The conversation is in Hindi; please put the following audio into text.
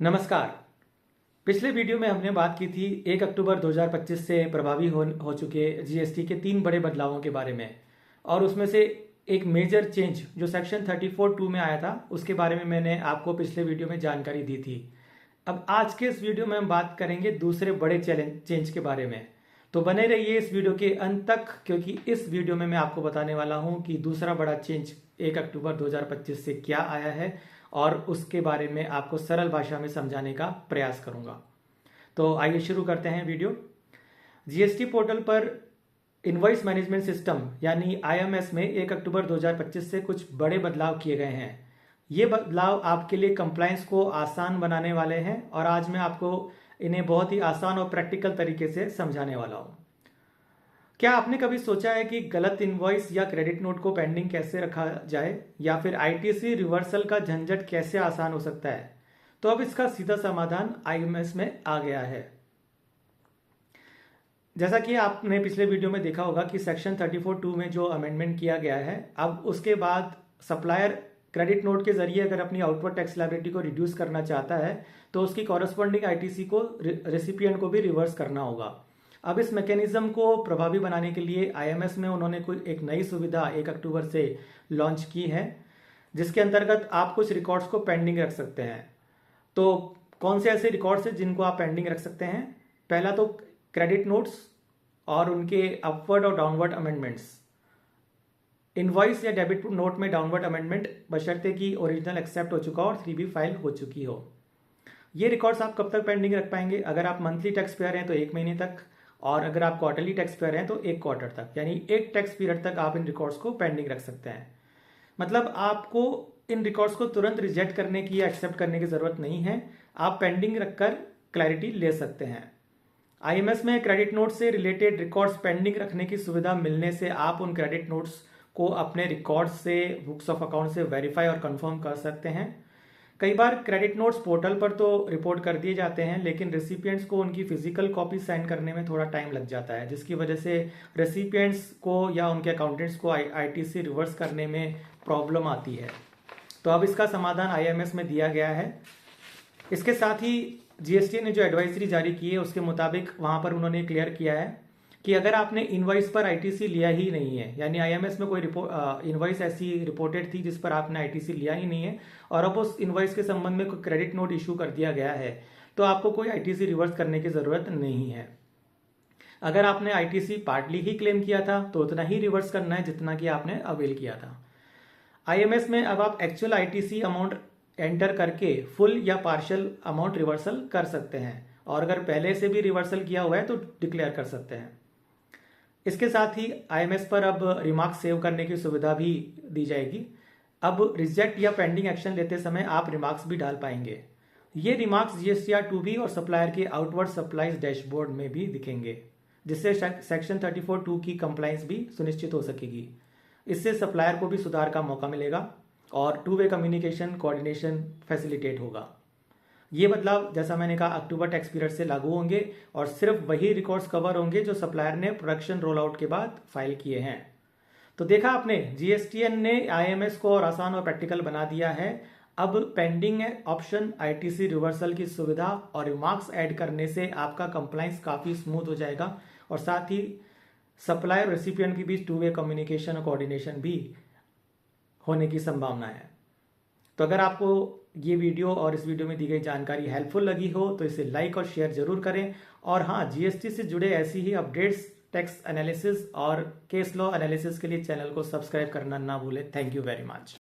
नमस्कार। पिछले वीडियो में हमने बात की थी 1 अक्टूबर 2025 से प्रभावी हो चुके जीएसटी के 3 बड़े बदलावों के बारे में, और उसमें से एक मेजर चेंज जो सेक्शन 34(2) में आया था उसके बारे में मैंने आपको पिछले वीडियो में जानकारी दी थी। अब आज के इस वीडियो में हम बात करेंगे दूसरे बड़े चेंज के बारे में, तो बने रहिए इस वीडियो के अंत तक, क्योंकि इस वीडियो में मैं आपको बताने वाला हूं कि दूसरा बड़ा चेंज 1 अक्टूबर 2025 से क्या आया है और उसके बारे में आपको सरल भाषा में समझाने का प्रयास करूंगा। तो आइए शुरू करते हैं वीडियो। जीएसटी पोर्टल पर इनवॉइस मैनेजमेंट सिस्टम यानी आईएमएस में 1 अक्टूबर 2025 से कुछ बड़े बदलाव किए गए हैं। ये बदलाव आपके लिए कंप्लायंस को आसान बनाने वाले हैं और आज मैं आपको इन्हें बहुत ही आसान और प्रैक्टिकल तरीके से समझाने वाला हूं। क्या आपने कभी सोचा है कि गलत इनवॉइस या क्रेडिट नोट को पेंडिंग कैसे रखा जाए, या फिर आईटीसी रिवर्सल का झंझट कैसे आसान हो सकता है? तो अब इसका सीधा समाधान आईएमएस में आ गया है। जैसा कि आपने पिछले वीडियो में देखा होगा कि सेक्शन 34(2) में जो अमेंडमेंट किया गया है, अब उसके बाद सप्लायर क्रेडिट नोट के जरिए अगर अपनी आउटवर्ड टैक्स लायबिलिटी को रिड्यूस करना चाहता है तो उसकी कॉरेस्पॉन्डिंग आईटीसी को रेसिपिएंट को भी रिवर्स करना होगा। अब इस मैकेनिज्म को प्रभावी बनाने के लिए आईएमएस में उन्होंने कोई एक नई सुविधा 1 अक्टूबर से लॉन्च की है, जिसके अंतर्गत आप कुछ रिकॉर्ड्स को पेंडिंग रख सकते हैं। तो कौन से ऐसे रिकॉर्ड्स हैं जिनको आप पेंडिंग रख सकते हैं? पहला तो क्रेडिट नोट्स और उनके अपवर्ड और डाउनवर्ड अमेंडमेंट्स। इनवॉइस या डेबिट नोट में डाउनवर्ड अमेंडमेंट बशर्ते कि ओरिजिनल एक्सेप्ट हो चुका हो और 3B फाइल हो चुकी हो। ये रिकॉर्ड्स आप कब तक पेंडिंग रख पाएंगे? अगर आप मंथली टैक्स पेयर हैं तो 1 महीने तक, और अगर आप क्वार्टरली टैक्स पेयर हैं तो 1 क्वार्टर तक, यानी 1 टैक्स पीरियड तक आप इन रिकॉर्ड्स को पेंडिंग रख सकते हैं। मतलब आपको इन रिकॉर्ड्स को तुरंत रिजेक्ट करने की या एक्सेप्ट करने की जरूरत नहीं है, आप पेंडिंग रखकर क्लैरिटी ले सकते हैं। आईएमएस में क्रेडिट नोट से रिलेटेड रिकॉर्ड्स पेंडिंग रखने की सुविधा मिलने से आप उन क्रेडिट नोट्स को अपने रिकॉर्ड्स से, बुक्स ऑफ अकाउंट से वेरीफाई और कंफर्म कर सकते हैं। कई बार क्रेडिट नोट्स पोर्टल पर तो रिपोर्ट कर दिए जाते हैं, लेकिन रेसिपिएंट्स को उनकी फिजिकल कॉपी साइन करने में थोड़ा टाइम लग जाता है, जिसकी वजह से रेसिपिएंट्स को या उनके अकाउंटेंट्स को आईटीसी रिवर्स करने में प्रॉब्लम आती है। तो अब इसका समाधान आईएमएस में दिया गया है। इसके साथ ही जीएसटी ने जो एडवाइजरी जारी की है उसके मुताबिक वहां पर उन्होंने क्लियर किया है कि अगर आपने इनवॉइस पर आईटीसी लिया ही नहीं है, यानी आईएमएस में कोई इनवॉइस ऐसी रिपोर्टेड थी जिस पर आपने आईटीसी लिया ही नहीं है और अब उस इनवॉइस के संबंध में कोई क्रेडिट नोट इशू कर दिया गया है, तो आपको कोई आईटीसी रिवर्स करने की जरूरत नहीं है। अगर आपने आईटीसी पार्टली ही क्लेम किया था तो उतना ही रिवर्स करना है जितना कि आपने अवेल किया था। आईएमएस में अब आप एक्चुअल आईटीसी अमाउंट एंटर करके फुल या पार्शियल अमाउंट रिवर्सल कर सकते हैं, और अगर पहले से भी रिवर्सल किया हुआ है तो डिक्लेयर कर सकते हैं। इसके साथ ही आईएमएस पर अब रिमार्क्स सेव करने की सुविधा भी दी जाएगी। अब रिजेक्ट या पेंडिंग एक्शन लेते समय आप रिमार्क्स भी डाल पाएंगे। ये रिमार्क्स जीएसटीआर 2B और सप्लायर के आउटवर्ड सप्लाईज डैशबोर्ड में भी दिखेंगे, जिससे सेक्शन 34(2) की कंप्लायंस भी सुनिश्चित हो सकेगी। इससे सप्लायर को भी सुधार का मौका मिलेगा और 2 वे कम्युनिकेशन कोऑर्डिनेशन फैसिलिटेट होगा। ये बदलाव, जैसा मैंने कहा, अक्टूबर टैक्स पीरियड से लागू होंगे और सिर्फ वही रिकॉर्ड्स कवर होंगे जो सप्लायर ने प्रोडक्शन रोल आउट के बाद फाइल किए हैं। तो देखा आपने, जीएसटीएन ने आईएमएस को और आसान और प्रैक्टिकल बना दिया है। अब पेंडिंग ऑप्शन, आईटीसी रिवर्सल की सुविधा और रिमार्क्स ऐड करने से आपका कंप्लायंस काफी स्मूथ हो जाएगा और साथ ही सप्लायर और रेसिपिएंट के बीच 2 वे कम्युनिकेशन और कोऑर्डिनेशन भी होने की संभावना है। तो अगर आपको ये वीडियो और इस वीडियो में दी गई जानकारी हेल्पफुल लगी हो तो इसे लाइक और शेयर जरूर करें, और हाँ, जीएसटी से जुड़े ऐसी ही अपडेट्स, टैक्स एनालिसिस और केस लॉ एनालिसिस के लिए चैनल को सब्सक्राइब करना ना भूलें। Thank you very much.